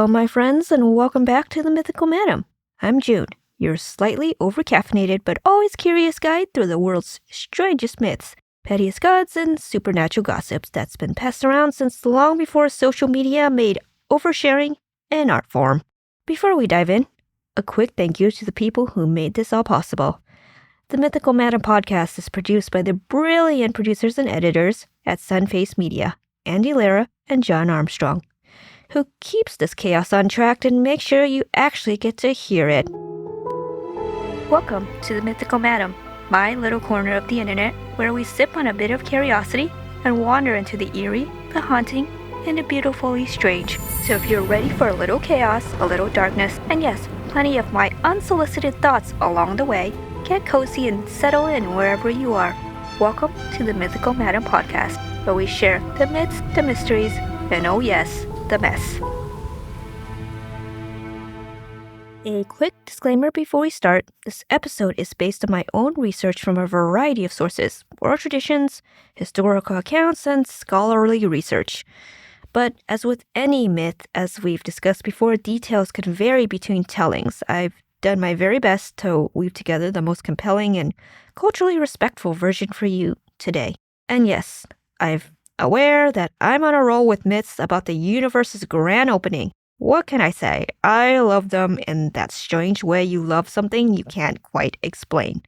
Hello, my friends, and welcome back to the Mythical Madam. I'm June, your slightly over-caffeinated but always curious guide through the world's strangest myths, pettiest gods, and supernatural gossips that's been passed around since long before social media made oversharing an art form. Before we dive in, a quick thank you to the people who made this all possible. The Mythical Madam podcast is produced by the brilliant producers and editors at Sunface Media, Andy Lara and John Armstrong, who keeps this chaos on track and makes sure you actually get to hear it. Welcome to the Mythical Madam, my little corner of the internet where we sip on a bit of curiosity and wander into the eerie, the haunting, and the beautifully strange. So if you're ready for a little chaos, a little darkness, and yes, plenty of my unsolicited thoughts along the way, get cozy and settle in wherever you are. Welcome to the Mythical Madam podcast, where we share the myths, the mysteries, and oh yes, the mess. A quick disclaimer before we start. This episode is based on my own research from a variety of sources, oral traditions, historical accounts, and scholarly research. But as with any myth, as we've discussed before, details can vary between tellings. I've done my very best to weave together the most compelling and culturally respectful version for you today. And yes, I'm aware that I'm on a roll with myths about the universe's grand opening. What can I say? I love them in that strange way you love something you can't quite explain.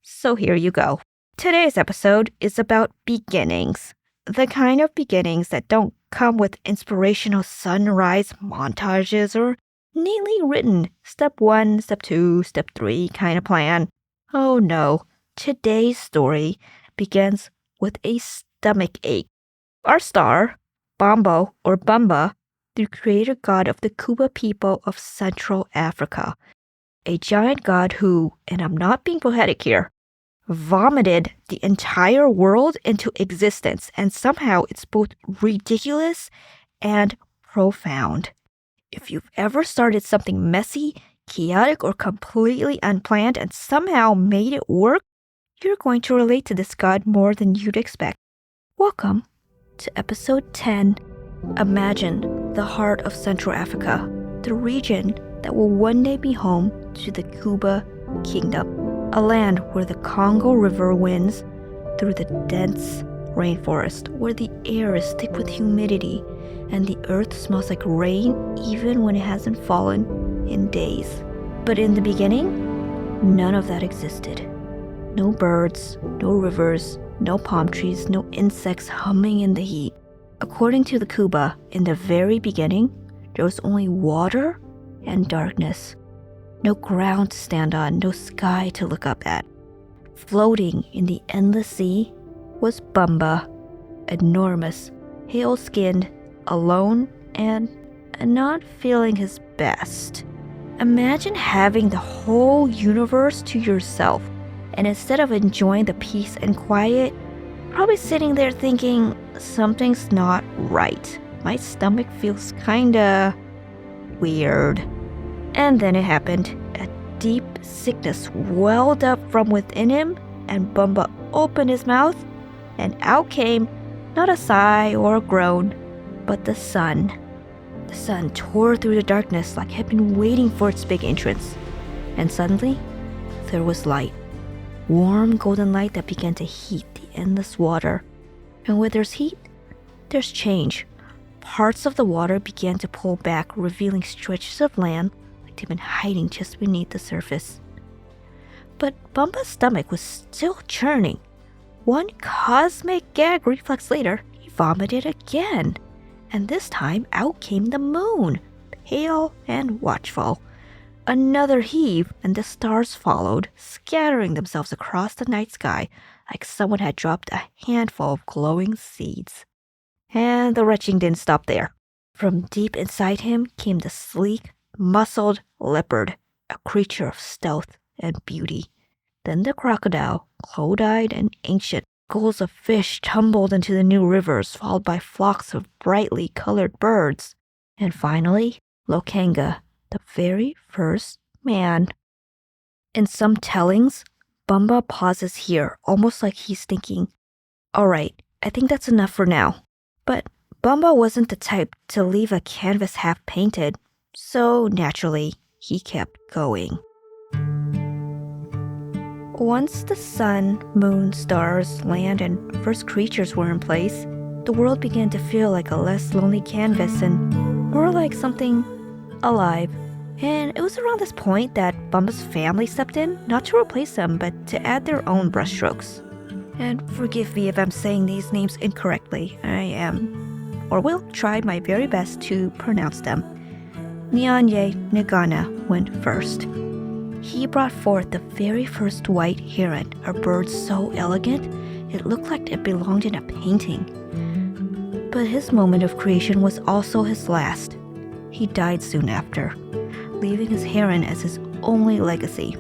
So here you go. Today's episode is about beginnings. The kind of beginnings that don't come with inspirational sunrise montages or neatly written step 1, step 2, step 3 kind of plan. Oh no, today's story begins with a stomach ache. Our star, Mbombo or Mbomba, the creator god of the Kuba people of Central Africa, a giant god who, and I'm not being poetic here, vomited the entire world into existence, and somehow it's both ridiculous and profound. If you've ever started something messy, chaotic, or completely unplanned and somehow made it work, you're going to relate to this god more than you'd expect. Welcome to episode 10. Imagine the heart of Central Africa, the region that will one day be home to the Kuba kingdom, a land where the Congo River winds through the dense rainforest, where the air is thick with humidity and the earth smells like rain even when it hasn't fallen in days. But in the beginning, none of that existed. No birds, no rivers, no palm trees, no insects humming in the heat. According to the Kuba, in the very beginning, there was only water and darkness. No ground to stand on, no sky to look up at. Floating in the endless sea was Mbomba, enormous, pale-skinned, alone, and not feeling his best. Imagine having the whole universe to yourself, and instead of enjoying the peace and quiet, probably sitting there thinking, something's not right. My stomach feels kinda weird. And then it happened. A deep sickness welled up from within him, and Mbomba opened his mouth, and out came not a sigh or a groan, but the sun. The sun tore through the darkness like it had been waiting for its big entrance. And suddenly, there was light. Warm golden light that began to heat the endless water. And where there's heat, there's change. Parts of the water began to pull back, revealing stretches of land like they'd been hiding just beneath the surface. But Mbomba's stomach was still churning. One cosmic gag reflex later, he vomited again. And this time, out came the moon, pale and watchful. Another heave, and the stars followed, scattering themselves across the night sky like someone had dropped a handful of glowing seeds. And the retching didn't stop there. From deep inside him came the sleek, muscled leopard, a creature of stealth and beauty. Then the crocodile, cold-eyed and ancient. Schools of fish tumbled into the new rivers, followed by flocks of brightly colored birds. And finally, Lokanga, the very first man. In some tellings, Mbomba pauses here, almost like he's thinking, all right, I think that's enough for now. But Mbomba wasn't the type to leave a canvas half painted. So naturally, he kept going. Once the sun, moon, stars, land, and first creatures were in place, the world began to feel like a less lonely canvas and more like something alive. And it was around this point that Mbomba's family stepped in, not to replace them, but to add their own brushstrokes. And forgive me if I'm saying these names incorrectly. I am, or will try my very best to pronounce them. Nyanye Ngana went first. He brought forth the very first white heron, a bird so elegant it looked like it belonged in a painting. But his moment of creation was also his last. He died soon after, leaving his heron as his only legacy.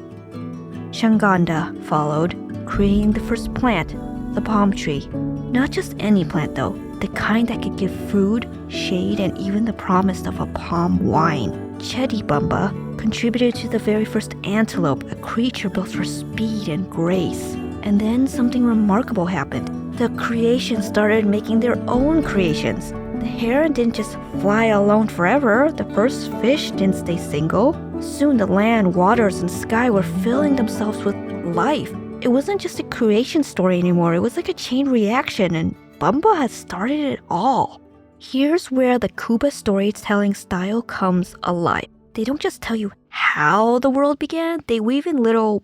Changanda followed, creating the first plant, the palm tree. Not just any plant though, the kind that could give food, shade, and even the promise of a palm wine. Chedi Mbomba contributed to the very first antelope, a creature built for speed and grace. And then something remarkable happened. The creation started making their own creations. The heron didn't just fly alone forever. The first fish didn't stay single. Soon the land, waters, and sky were filling themselves with life. It wasn't just a creation story anymore. It was like a chain reaction, and Mbomba had started it all. Here's where the Kuba storytelling style comes alive. They don't just tell you how the world began, they weave in little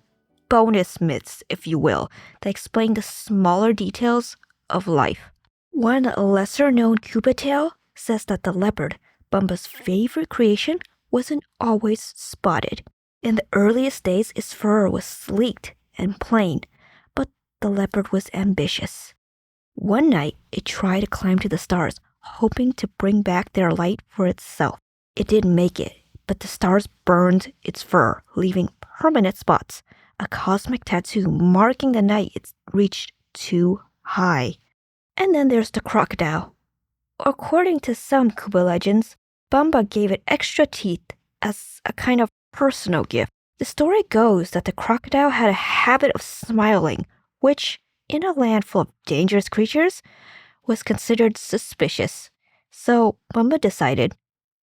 bonus myths, if you will, that explain the smaller details of life. One lesser-known Kuba tale says that the leopard, Mbomba's favorite creation, wasn't always spotted. In the earliest days, its fur was sleeked and plain, but the leopard was ambitious. One night, it tried to climb to the stars, hoping to bring back their light for itself. It didn't make it, but the stars burned its fur, leaving permanent spots, a cosmic tattoo marking the night it reached too high. And then there's the crocodile. According to some Kuba legends, Mbomba gave it extra teeth as a kind of personal gift. The story goes that the crocodile had a habit of smiling, which, in a land full of dangerous creatures, was considered suspicious. So Mbomba decided,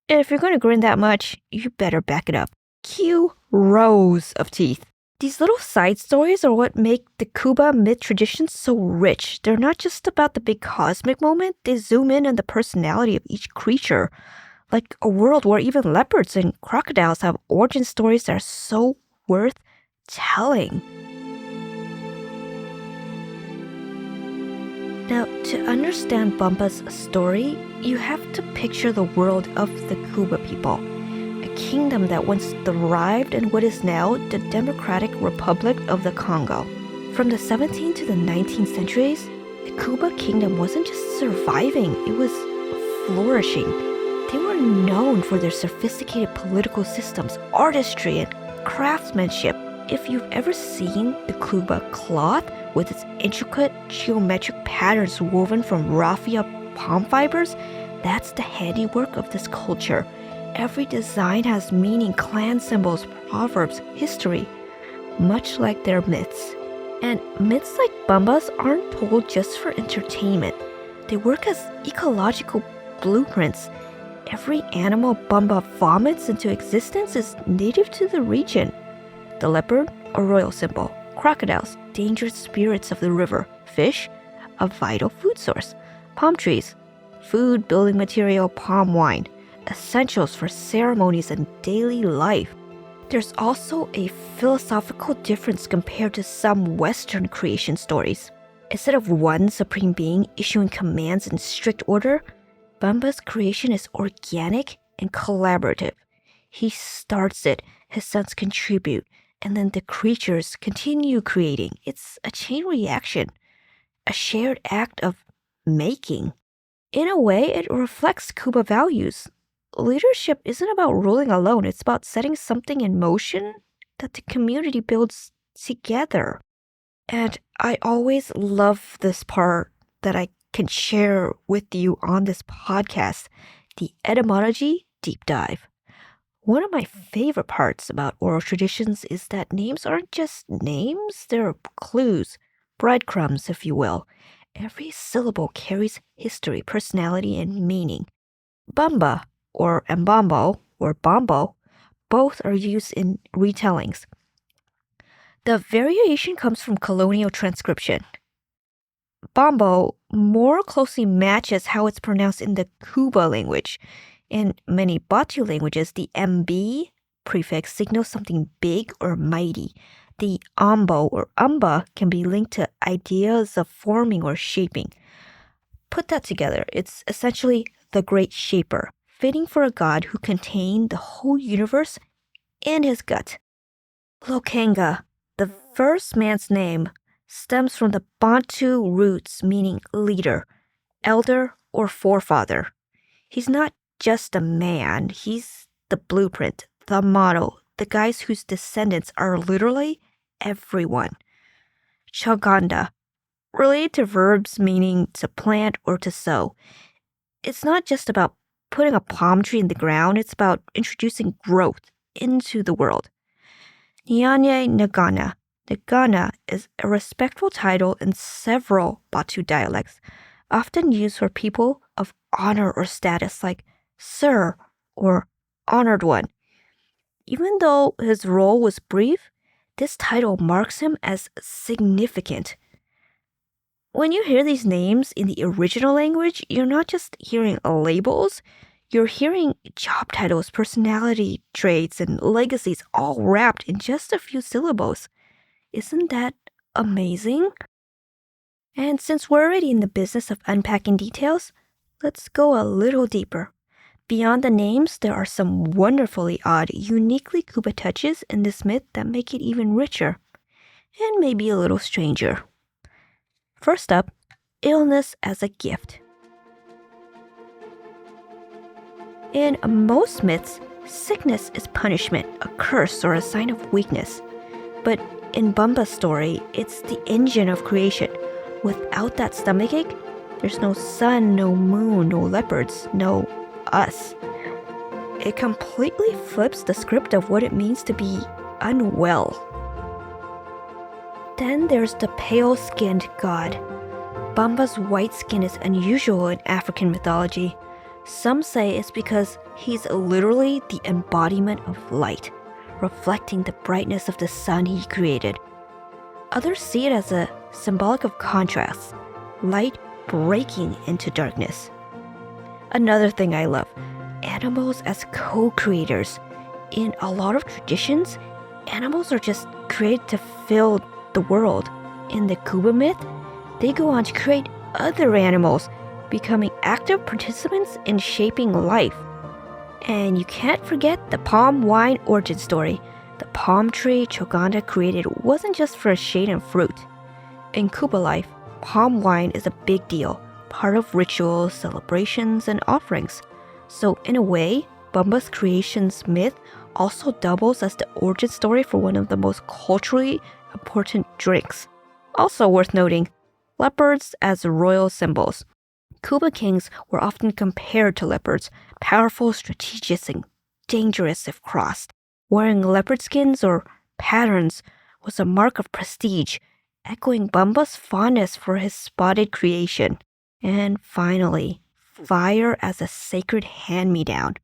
if you're going to grin that much, you better back it up. Cue rows of teeth. These little side stories are what make the Kuba myth tradition so rich. They're not just about the big cosmic moment, they zoom in on the personality of each creature. Like a world where even leopards and crocodiles have origin stories that are so worth telling. Now, to understand Mbomba's story, you have to picture the world of the Kuba people, a kingdom that once thrived in what is now the Democratic Republic of the Congo. From the 17th to the 19th centuries, the Kuba kingdom wasn't just surviving, it was flourishing. They were known for their sophisticated political systems, artistry, and craftsmanship. If you've ever seen the Kuba cloth with its intricate geometric patterns woven from raffia palm fibers, that's the handiwork of this culture. Every design has meaning, clan symbols, proverbs, history, much like their myths. And myths like Mbomba's aren't told just for entertainment. They work as ecological blueprints. Every animal Mbomba vomits into existence is native to the region. The leopard, a royal symbol. Crocodiles, dangerous spirits of the river. Fish, a vital food source. Palm trees, food, building material, palm wine, essentials for ceremonies and daily life. There's also a philosophical difference compared to some Western creation stories. Instead of one supreme being issuing commands in strict order, Mbomba's creation is organic and collaborative. He starts it, his sons contribute, and then the creatures continue creating. It's a chain reaction, a shared act of making. In a way, it reflects Kuba values. Leadership isn't about ruling alone, it's about setting something in motion that the community builds together. And I always love this part that I can share with you on this podcast, the etymology deep dive. One of my favorite parts about oral traditions is that names aren't just names, they're clues, breadcrumbs, if you will. Every syllable carries history, personality, and meaning. Mbomba, or Mbombo, or Mbombo. Both are used in retellings. The variation comes from colonial transcription. Mbombo more closely matches how it's pronounced in the Kuba language. In many Batu languages, the MB prefix signals something big or mighty. The ambo or amba can be linked to ideas of forming or shaping. Put that together, it's essentially the great shaper, fitting for a god who contained the whole universe in his gut. Lokenga, the first man's name, stems from the Bantu roots meaning leader, elder, or forefather. He's not just a man, he's the blueprint, the model, the guys whose descendants are literally everyone. Chaganda, related to verbs meaning to plant or to sow. It's not just about putting a palm tree in the ground, it's about introducing growth into the world. Nyanye Nagana. Nagana is a respectful title in several Batu dialects, often used for people of honor or status like sir or honored one. Even though his role was brief, this title marks him as significant. When you hear these names in the original language, you're not just hearing labels, you're hearing job titles, personality traits, and legacies all wrapped in just a few syllables. Isn't that amazing? And since we're already in the business of unpacking details, let's go a little deeper. Beyond the names, there are some wonderfully odd, uniquely Kuba touches in this myth that make it even richer, and maybe a little stranger. First up, illness as a gift. In most myths, sickness is punishment, a curse, or a sign of weakness. But in Mbomba's story, it's the engine of creation. Without that stomachache, there's no sun, no moon, no leopards, no us. It completely flips the script of what it means to be unwell. Then there's the pale-skinned god. Mbomba's white skin is unusual in African mythology. Some say it's because he's literally the embodiment of light, reflecting the brightness of the sun he created. Others see it as a symbolic of contrast, light breaking into darkness. Another thing I love, animals as co-creators. In a lot of traditions, animals are just created to fill the world. In the Kuba myth, they go on to create other animals, becoming active participants in shaping life. And you can't forget the palm wine origin story. The palm tree Choganda created wasn't just for shade and fruit. In Kuba life, palm wine is a big deal, part of rituals, celebrations, and offerings. So in a way, Mbomba's creations myth also doubles as the origin story for one of the most culturally important drinks. Also worth noting, leopards as royal symbols. Kuba kings were often compared to leopards, powerful, strategic, and dangerous if crossed. Wearing leopard skins or patterns was a mark of prestige, echoing Mbomba's fondness for his spotted creation. And finally, fire as a sacred hand-me-down.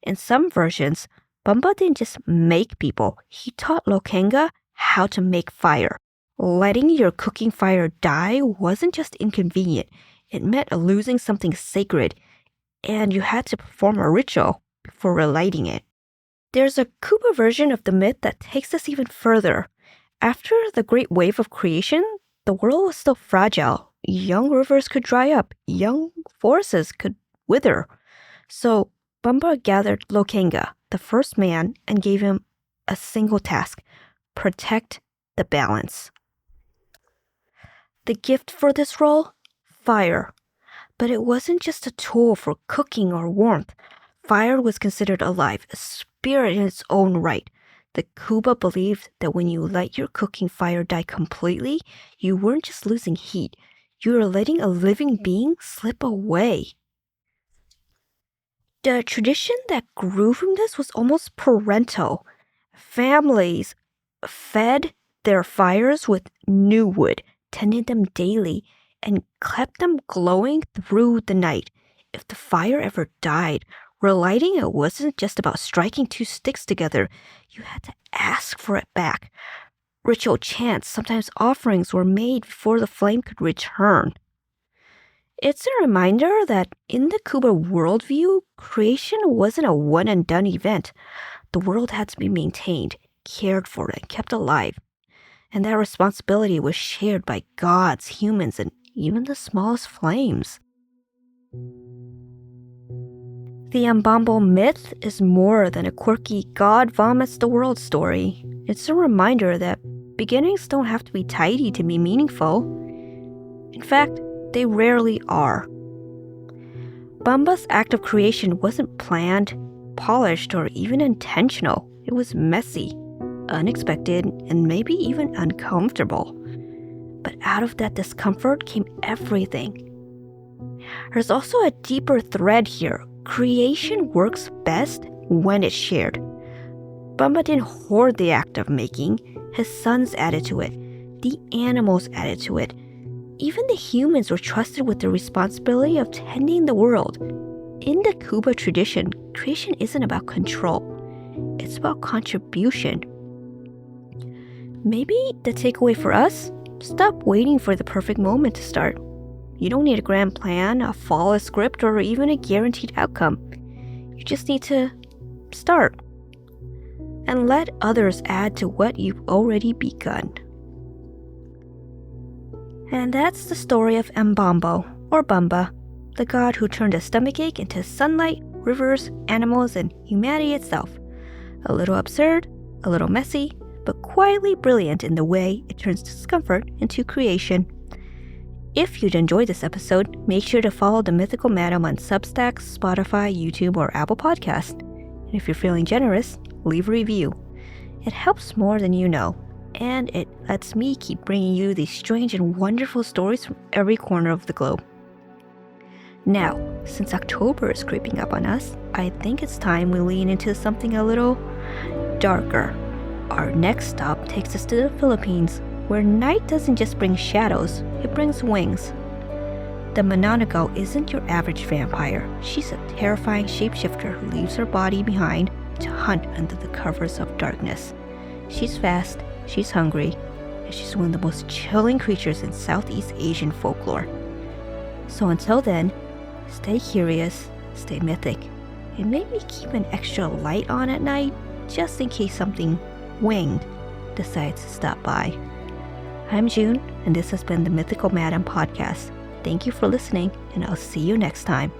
In some versions, Mbomba didn't just make people, he taught Lokenga how to make fire. Letting your cooking fire die wasn't just inconvenient, it meant losing something sacred, and you had to perform a ritual before relighting it. There's a Kuba version of the myth that takes us even further. After the great wave of creation, the world was still fragile. Young rivers could dry up, young forests could wither. So Mbomba gathered Lokenga, the first man, and gave him a single task: protect the balance. The gift for this role? Fire. But it wasn't just a tool for cooking or warmth. Fire was considered alive, a spirit in its own right. The Kuba believed that when you let your cooking fire die completely, you weren't just losing heat, you were letting a living being slip away. The tradition that grew from this was almost parental. Families fed their fires with new wood, tended them daily, and kept them glowing through the night. If the fire ever died, Relighting it wasn't just about striking two sticks together. You had to ask for it back. Ritual chants, sometimes offerings, were made before the flame could return. It's a reminder that in the Kuba worldview, creation wasn't a one-and-done event. The world had to be maintained, cared for, and kept alive. And that responsibility was shared by gods, humans, and even the smallest flames. The Mbombo myth is more than a quirky God vomits the world story. It's a reminder that beginnings don't have to be tidy to be meaningful. In fact, they rarely are. Mbomba's act of creation wasn't planned, polished, or even intentional. It was messy, unexpected, and maybe even uncomfortable. But out of that discomfort came everything. There's also a deeper thread here. Creation works best when it's shared. Mbomba didn't hoard the act of making. His sons added to it. The animals added to it. Even the humans were trusted with the responsibility of tending the world. In the Kuba tradition, creation isn't about control. It's about contribution. Maybe the takeaway for us? Stop waiting for the perfect moment to start. You don't need a grand plan, a flawless script, or even a guaranteed outcome. You just need to start. And let others add to what you've already begun. And that's the story of Mbombo, or Mbomba, the god who turned a stomachache into sunlight, rivers, animals, and humanity itself. A little absurd, a little messy, but quietly brilliant in the way it turns discomfort into creation. If you'd enjoyed this episode, make sure to follow the Mythical Madam on Substack, Spotify, YouTube, or Apple Podcast. And if you're feeling generous, leave a review. It helps more than you know, and it lets me keep bringing you these strange and wonderful stories from every corner of the globe. Now, since October is creeping up on us, I think it's time we lean into something a little darker. Our next stop takes us to the Philippines, where night doesn't just bring shadows, it brings wings. The Mananago isn't your average vampire. She's a terrifying shapeshifter who leaves her body behind to hunt under the covers of darkness. She's fast, she's hungry, and she's one of the most chilling creatures in Southeast Asian folklore. So until then, stay curious, stay mythic, and maybe keep an extra light on at night just in case something winged decides to stop by. I'm June, and this has been the Mythical Madam podcast. Thank you for listening, and I'll see you next time.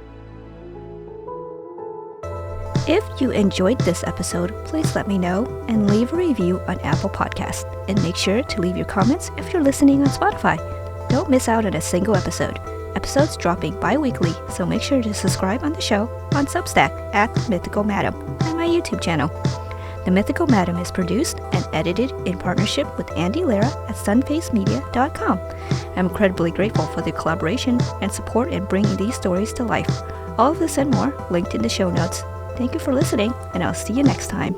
If you enjoyed this episode, please let me know and leave a review on Apple Podcasts. And make sure to leave your comments if you're listening on Spotify. Don't miss out on a single episode. Episodes dropping bi-weekly, so make sure to subscribe on the show on Substack at Mythical Madam and my YouTube channel. The Mythical Madam is produced and edited in partnership with Andy Lara at sunfacemedia.com. I'm incredibly grateful for the collaboration and support in bringing these stories to life. All of this and more linked in the show notes. Thank you for listening, and I'll see you next time.